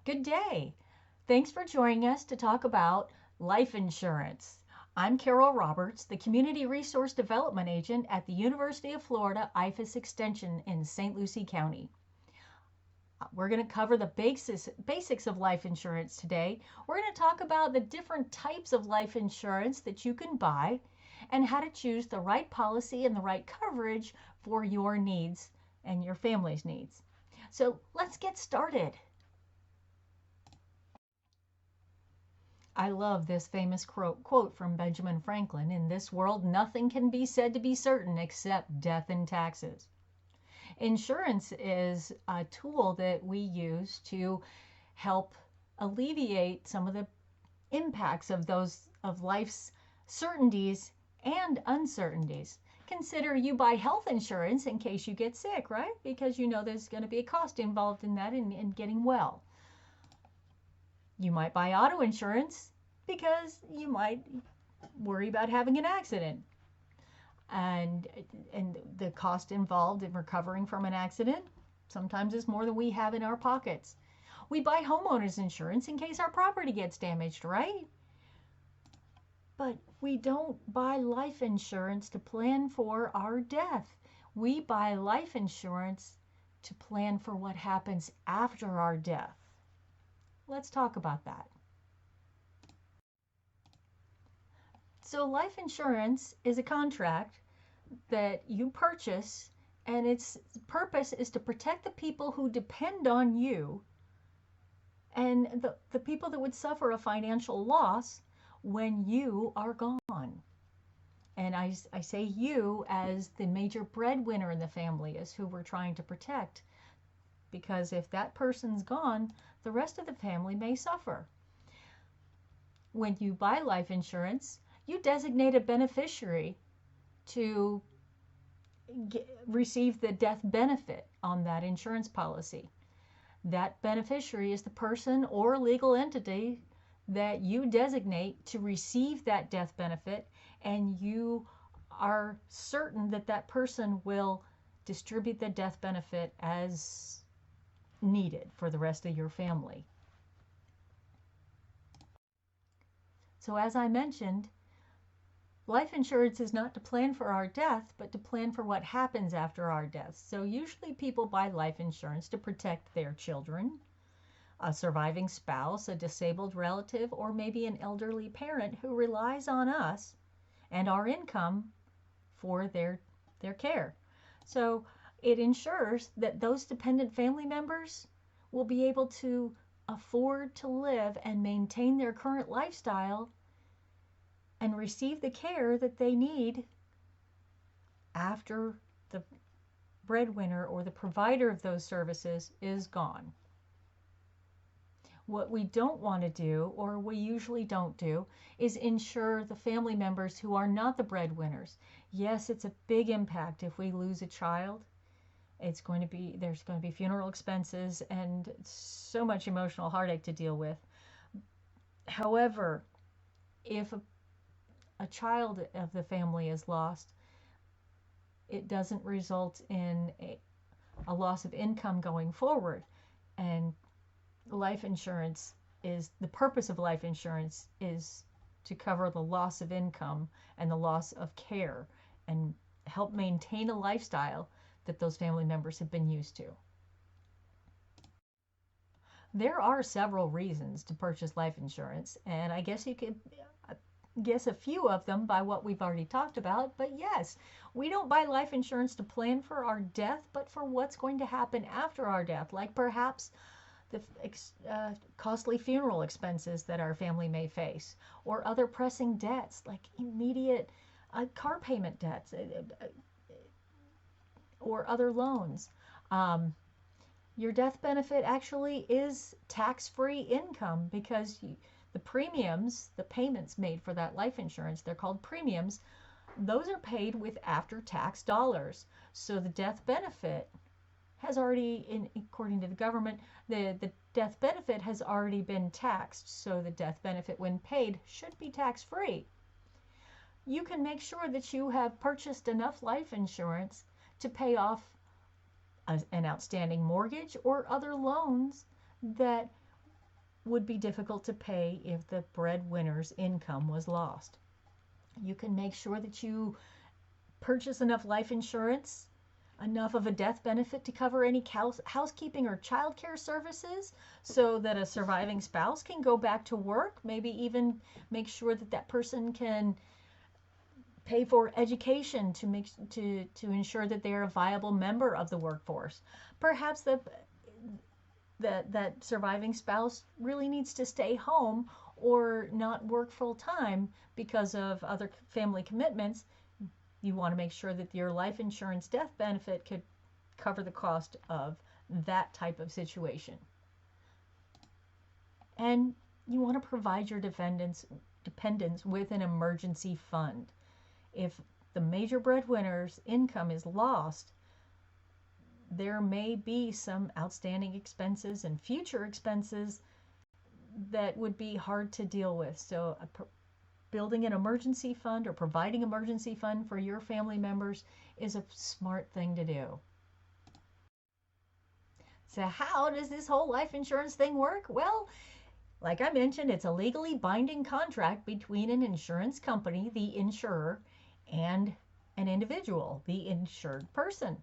Good day. Thanks for joining us to talk about life insurance. I'm Carol Roberts, the Community Resource Development Agent at the University of Florida IFAS Extension in St. Lucie County. We're going to cover the basics of life insurance today. We're going to talk about the different types of life insurance that you can buy and how to choose the right policy and the right coverage for your needs and your family's needs. So let's get started. I love this famous quote from Benjamin Franklin. In this world, nothing can be said to be certain except death and taxes. Insurance is a tool that we use to help alleviate some of the impacts of life's certainties and uncertainties. Consider you buy health insurance in case you get sick, right? Because you know there's going to be a cost involved in that in getting well. You might buy auto insurance because you might worry about having an accident. And the cost involved in recovering from an accident sometimes is more than we have in our pockets. We buy homeowners insurance in case our property gets damaged, right? But we don't buy life insurance to plan for our death. We buy life insurance to plan for what happens after our death. Let's talk about that. So life insurance is a contract that you purchase, and its purpose is to protect the people who depend on you and the people that would suffer a financial loss when you are gone. And I say you as the major breadwinner in the family is who we're trying to protect, because if that person's gone, the rest of the family may suffer. When you buy life insurance, you designate a beneficiary to receive the death benefit on that insurance policy. That beneficiary is the person or legal entity that you designate to receive that death benefit, and you are certain that that person will distribute the death benefit as needed for the rest of your family. So as I mentioned, life insurance is not to plan for our death, but to plan for what happens after our death. So usually people buy life insurance to protect their children, a surviving spouse, a disabled relative, or maybe an elderly parent who relies on us and our income for their care. So it ensures that those dependent family members will be able to afford to live and maintain their current lifestyle and receive the care that they need after the breadwinner or the provider of those services is gone. What we don't want to do, or we usually don't do, is insure the family members who are not the breadwinners. Yes, it's a big impact if we lose a child. There's going to be funeral expenses and so much emotional heartache to deal with. However, if a child of the family is lost, it doesn't result in a loss of income going forward. And life insurance the purpose of life insurance is to cover the loss of income and the loss of care and help maintain a lifestyle that those family members have been used to. There are several reasons to purchase life insurance, and I guess you could guess a few of them by what we've already talked about. But yes, we don't buy life insurance to plan for our death, but for what's going to happen after our death, like perhaps the costly funeral expenses that our family may face, or other pressing debts like immediate car payment debts or other loans. Your death benefit actually is tax-free income because the premiums, the payments made for that life insurance, they're called premiums, those are paid with after-tax dollars. So the death benefit has already, according to the government, the death benefit has already been taxed. So the death benefit, when paid, should be tax-free. You can make sure that you have purchased enough life insurance to pay off an outstanding mortgage or other loans that would be difficult to pay if the breadwinner's income was lost. You can make sure that you purchase enough life insurance, enough of a death benefit to cover any housekeeping or childcare services so that a surviving spouse can go back to work, maybe even make sure that that person can pay for education to ensure that they're a viable member of the workforce. Perhaps that surviving spouse really needs to stay home or not work full time because of other family commitments. You want to make sure that your life insurance death benefit could cover the cost of that type of situation. And you want to provide your dependents with an emergency fund. If the major breadwinner's income is lost, there may be some outstanding expenses and future expenses that would be hard to deal with. So building an emergency fund or providing emergency fund for your family members is a smart thing to do. So how does this whole life insurance thing work? Well, like I mentioned, it's a legally binding contract between an insurance company, the insurer, and an individual, the insured person.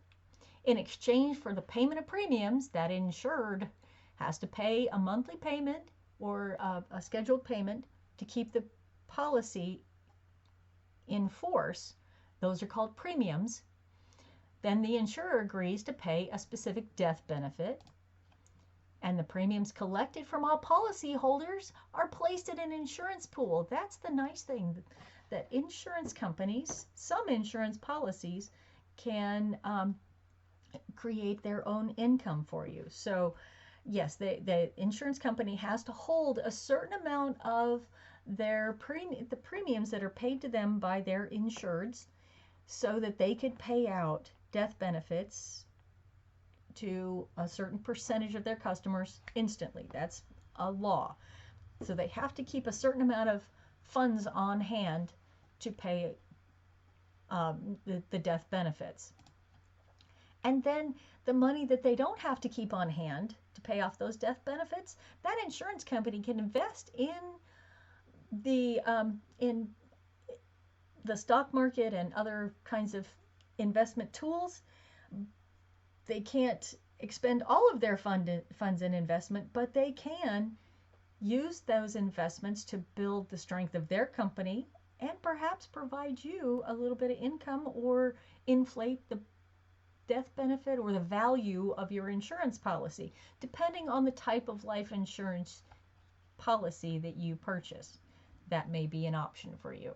In exchange for the payment of premiums, that insured has to pay a monthly payment or a scheduled payment to keep the policy in force. Those are called premiums. Then the insurer agrees to pay a specific death benefit, and the premiums collected from all policyholders are placed in an insurance pool. That's the nice thing, that insurance companies, some insurance policies can create their own income for you. So yes, the insurance company has to hold a certain amount of the premiums that are paid to them by their insureds so that they could pay out death benefits to a certain percentage of their customers instantly. That's a law. So they have to keep a certain amount of funds on hand to pay the death benefits. And then the money that they don't have to keep on hand to pay off those death benefits, that insurance company can invest in the stock market and other kinds of investment tools. They can't expend all of their funds in investment, but they can use those investments to build the strength of their company and perhaps provide you a little bit of income or inflate the death benefit or the value of your insurance policy, depending on the type of life insurance policy that you purchase. That may be an option for you.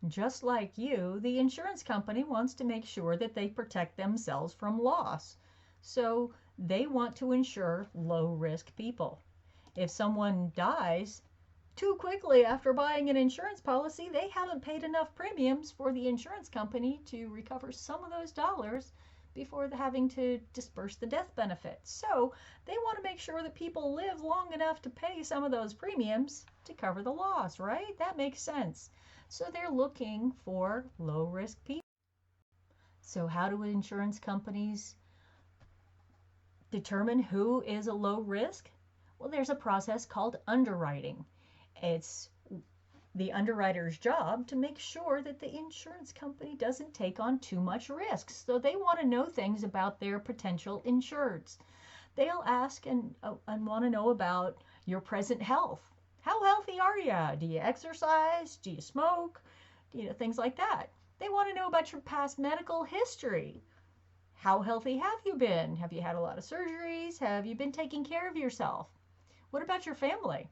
Just like you, the insurance company wants to make sure that they protect themselves from loss. So they want to insure low-risk people. If someone dies too quickly after buying an insurance policy, they haven't paid enough premiums for the insurance company to recover some of those dollars before having to disperse the death benefit. So they want to make sure that people live long enough to pay some of those premiums to cover the loss, right? That makes sense. So they're looking for low-risk people. So how do insurance companies determine who is a low risk? Well, there's a process called underwriting. It's the underwriter's job to make sure that the insurance company doesn't take on too much risk. So they want to know things about their potential insureds. They'll ask and want to know about your present health. How healthy are you? Do you exercise? Do you smoke? Things like that. They want to know about your past medical history. How healthy have you been? Have you had a lot of surgeries? Have you been taking care of yourself? What about your family?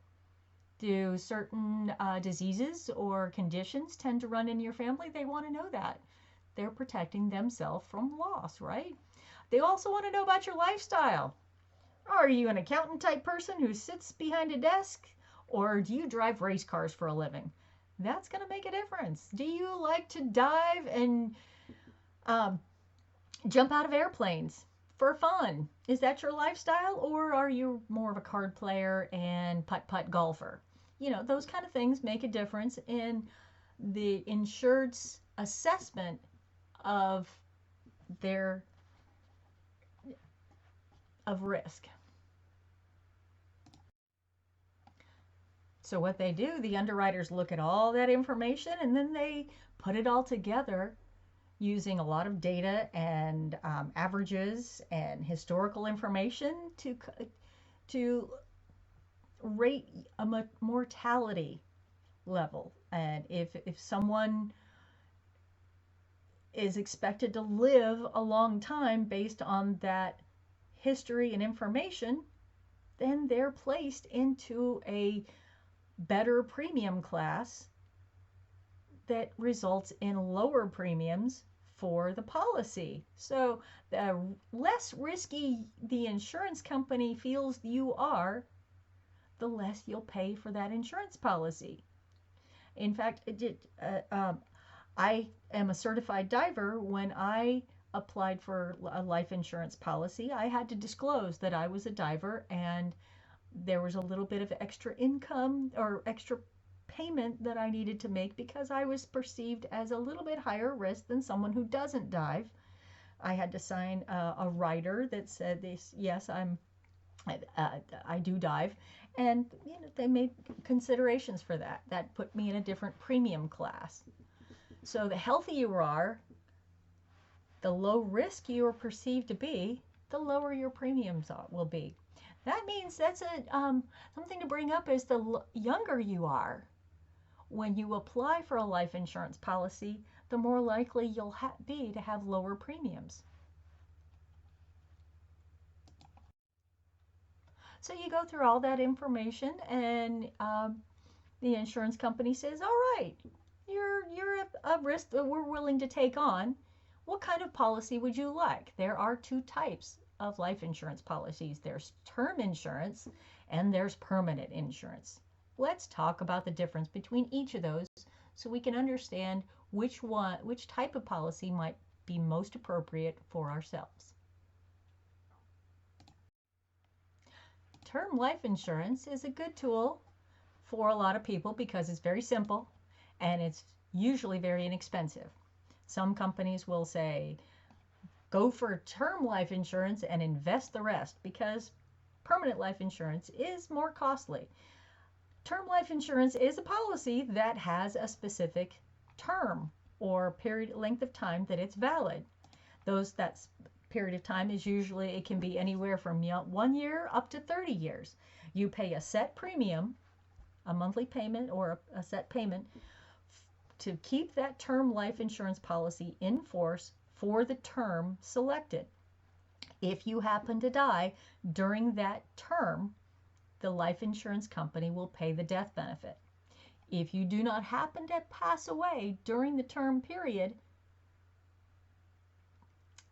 Do certain diseases or conditions tend to run in your family? They want to know that. They're protecting themselves from loss, right? They also want to know about your lifestyle. Are you an accountant type person who sits behind a desk? Or do you drive race cars for a living? That's going to make a difference. Do you like to dive and jump out of airplanes for fun? Is that your lifestyle? Or are you more of a card player and putt-putt golfer? Those kind of things make a difference in the insured's assessment of risk. So what they do, the underwriters look at all that information and then they put it all together using a lot of data and averages and historical information to rate a mortality level. And if someone is expected to live a long time based on that history and information, then they're placed into a better premium class that results in lower premiums for the policy. So the less risky the insurance company feels you are, the less you'll pay for that insurance policy. In fact, I am a certified diver. When I applied for a life insurance policy, I had to disclose that I was a diver, and there was a little bit of extra income or extra payment that I needed to make because I was perceived as a little bit higher risk than someone who doesn't dive. I had to sign a rider that said this, yes, I do dive, and they made considerations for that. That put me in a different premium class. So the healthier you are, the low risk you are perceived to be, the lower your premiums will be. That means that's something to bring up is the younger you are, when you apply for a life insurance policy, the more likely you'll be to have lower premiums. So you go through all that information, and the insurance company says, all right, you're a risk that we're willing to take on. What kind of policy would you like? There are two types of life insurance policies. There's term insurance and there's permanent insurance. Let's talk about the difference between each of those so we can understand which type of policy might be most appropriate for ourselves. Term life insurance is a good tool for a lot of people because it's very simple and it's usually very inexpensive. Some companies will say, go for term life insurance and invest the rest, because permanent life insurance is more costly. Term life insurance is a policy that has a specific term or length of time that it's valid. That period of time is usually, it can be anywhere from 1 year up to 30 years. You pay a set premium, a monthly payment or a set payment to keep that term life insurance policy in force for the term selected. If you happen to die during that term, the life insurance company will pay the death benefit. If you do not happen to pass away during the term period,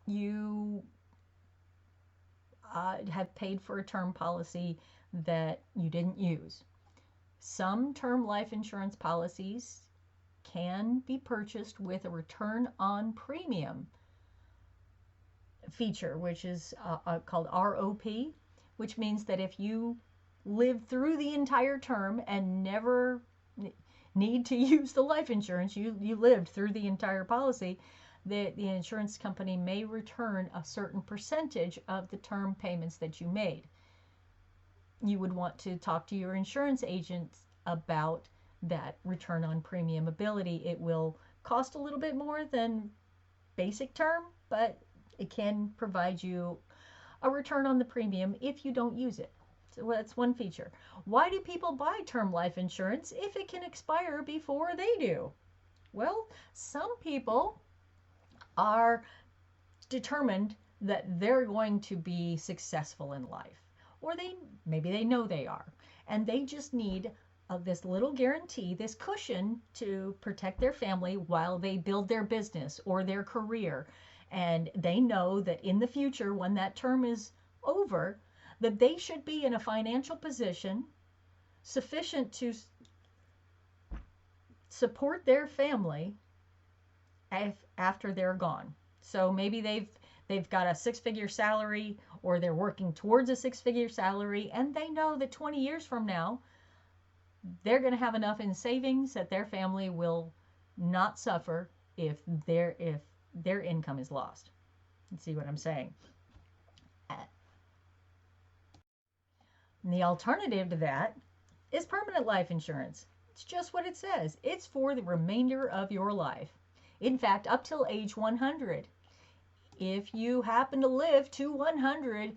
you have paid for a term policy that you didn't use. Some term life insurance policies can be purchased with a return on premium feature, which is called ROP, which means that if you live through the entire term and never need to use the life insurance, you lived through the entire policy, the insurance company may return a certain percentage of the term payments that you made. You would want to talk to your insurance agent about that return on premium ability. It will cost a little bit more than basic term, but it can provide you a return on the premium if you don't use it. So that's one feature. Why do people buy term life insurance if it can expire before they do? Well, some people are determined that they're going to be successful in life, or maybe they know they are, and they just need this little guarantee, this cushion to protect their family while they build their business or their career. And they know that in the future, when that term is over, that they should be in a financial position sufficient to support their family after they're gone. So maybe they've got a six-figure salary, or they're working towards a six-figure salary, and they know that 20 years from now, they're going to have enough in savings that their family will not suffer if their income is lost. You see what I'm saying? And the alternative to that is permanent life insurance. It's just what it says. It's for the remainder of your life. In fact, up till age 100. If you happen to live to 100,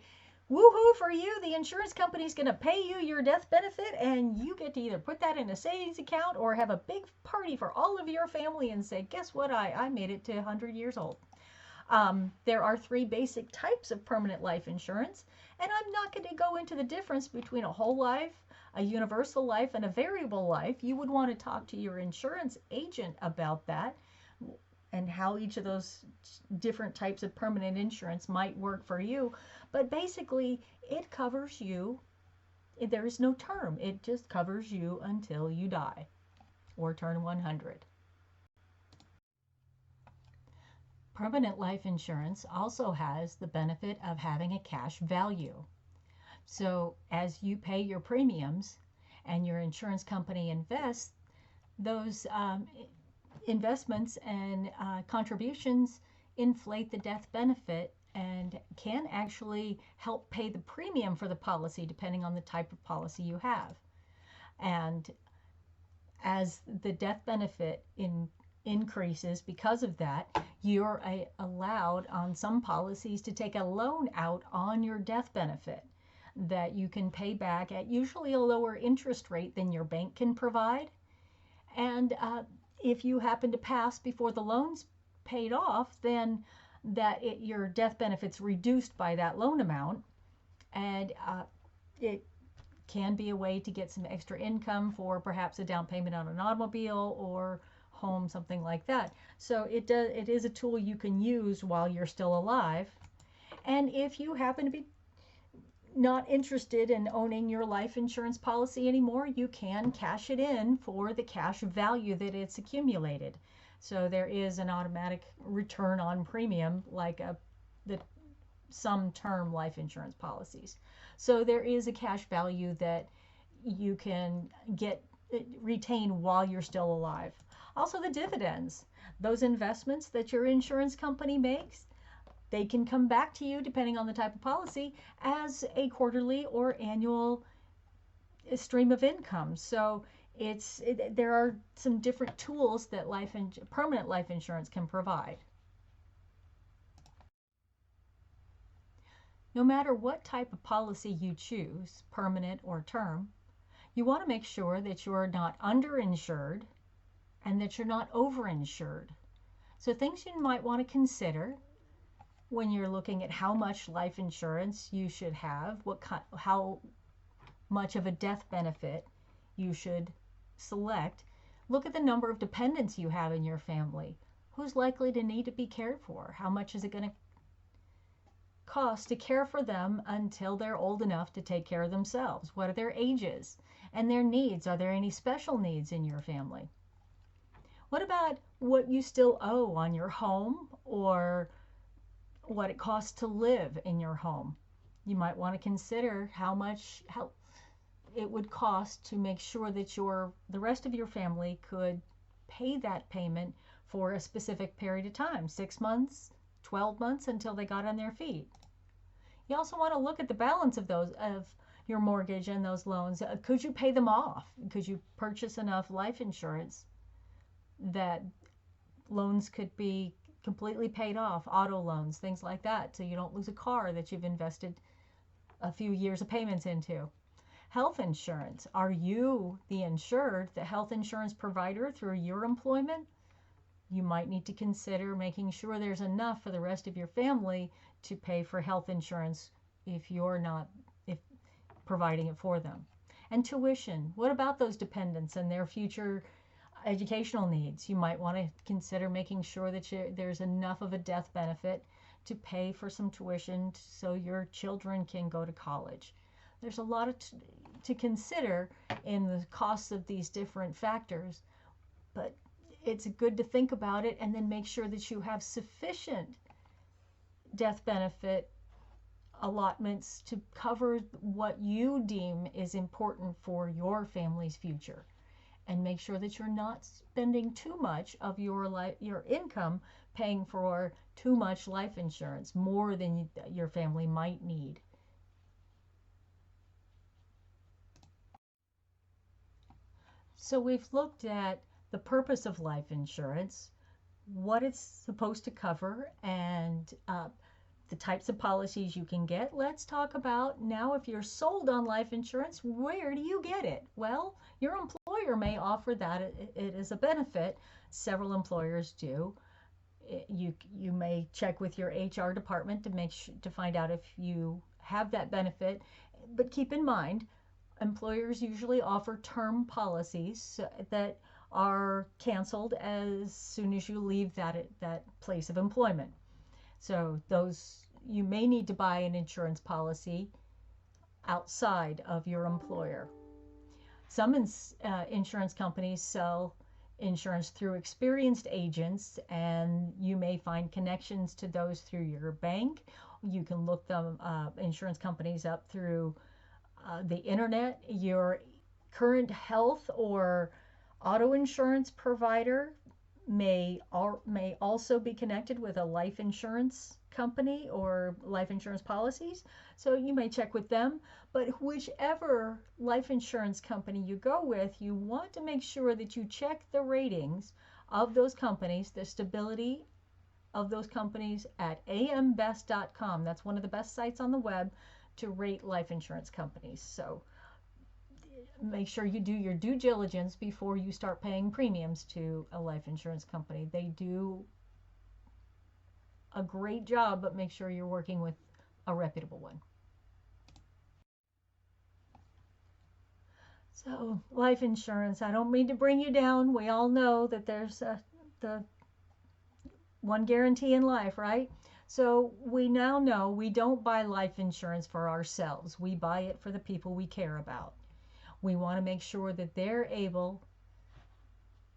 woohoo for you. The insurance company is going to pay you your death benefit, and you get to either put that in a savings account or have a big party for all of your family and say, guess what? I made it to 100 years old. There are 3 basic types of permanent life insurance, and I'm not going to go into the difference between a whole life, a universal life, and a variable life. You would want to talk to your insurance agent about that and how each of those different types of permanent insurance might work for you. But basically, it covers you. There is no term. It just covers you until you die or turn 100. Permanent life insurance also has the benefit of having a cash value. So as you pay your premiums and your insurance company invests, those investments and contributions inflate the death benefit and can actually help pay the premium for the policy depending on the type of policy you have. And as the death benefit increases because of that, you're allowed on some policies to take a loan out on your death benefit that you can pay back at usually a lower interest rate than your bank can provide. And if you happen to pass before the loan's paid off, then your death benefit's reduced by that loan amount, and it can be a way to get some extra income for perhaps a down payment on an automobile or home, something like that. So it is a tool you can use while you're still alive. And if you happen to be not interested in owning your life insurance policy anymore, you can cash it in for the cash value that it's accumulated. So there is an automatic return on premium like some term life insurance policies. So there is a cash value that you can retain while you're still alive. Also the dividends, those investments that your insurance company makes, they can come back to you, depending on the type of policy, as a quarterly or annual stream of income. So there are some different tools that permanent life insurance can provide. No matter what type of policy you choose, permanent or term, you want to make sure that you're not underinsured and that you're not overinsured. So things you might want to consider when you're looking at how much life insurance you should have, how much of a death benefit you should select. Look at the number of dependents you have in your family. Who's likely to need to be cared for? How much is it going to cost to care for them until they're old enough to take care of themselves? What are their ages and their needs? Are there any special needs in your family? What about what you still owe on your home or what it costs to live in your home? You might want to consider how it would cost to make sure that the rest of your family could pay that payment for a specific period of time, 6 months, 12 months, until they got on their feet. You also want to look at the balance of your mortgage and those loans. Could you pay them off? Could you purchase enough life insurance that loans could be completely paid off, auto loans, things like that, so you don't lose a car that you've invested a few years of payments into? Health insurance. Are you the insured, the health insurance provider through your employment? You might need to consider making sure there's enough for the rest of your family to pay for health insurance if you're not providing it for them. And tuition. What about those dependents and their future educational needs? You might want to consider making sure that there's enough of a death benefit to pay for some tuition so your children can go to college. There's a lot to consider in the costs of these different factors, but it's good to think about it and then make sure that you have sufficient death benefit allotments to cover what you deem is important for your family's future. And make sure that you're not spending too much of your income paying for too much life insurance, more than your family might need. So we've looked at the purpose of life insurance, what it's supposed to cover, and the types of policies you can get. Let's talk about now, if you're sold on life insurance, where do you get it? Well, your employer may offer that it as a benefit. Several employers do. You may check with your HR department to find out if you have that benefit. But keep in mind, employers usually offer term policies that are canceled as soon as you leave that place of employment. So those, you may need to buy an insurance policy outside of your employer. Some insurance companies sell insurance through experienced agents, and you may find connections to those through your bank. You can look them insurance companies up through the internet. Your current health or auto insurance provider may also be connected with a life insurance company or life insurance policies. So you may check with them. But whichever life insurance company you go with, you want to make sure that you check the ratings of those companies, the stability of those companies at ambest.com. That's one of the best sites on the web to rate life insurance companies. So make sure you do your due diligence before you start paying premiums to a life insurance company. They do a great job, but make sure you're working with a reputable one. So, life insurance, I don't mean to bring you down. We all know that there's the one guarantee in life, right? So we now know we don't buy life insurance for ourselves. We buy it for the people we care about. We want to make sure that they're able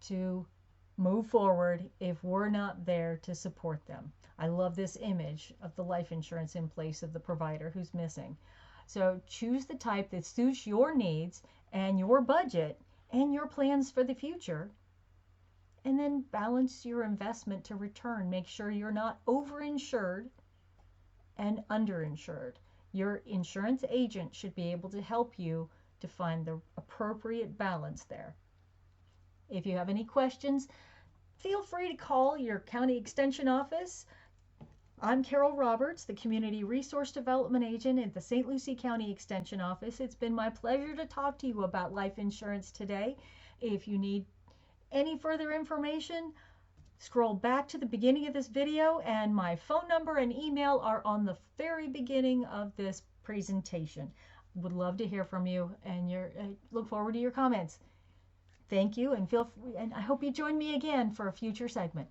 to move forward if we're not there to support them. I love this image of the life insurance in place of the provider who's missing. So choose the type that suits your needs and your budget and your plans for the future. And then balance your investment to return. Make sure you're not overinsured and underinsured. Your insurance agent should be able to help you to find the appropriate balance there. If you have any questions, feel free to call your county extension office. I'm Carol Roberts, the Community Resource Development Agent at the St. Lucie County Extension Office. It's been my pleasure to talk to you about life insurance today. If you need any further information, scroll back to the beginning of this video, and my phone number and email are on the very beginning of this presentation. Would love to hear from you, and look forward to your comments. Thank you, and I hope you join me again for a future segment.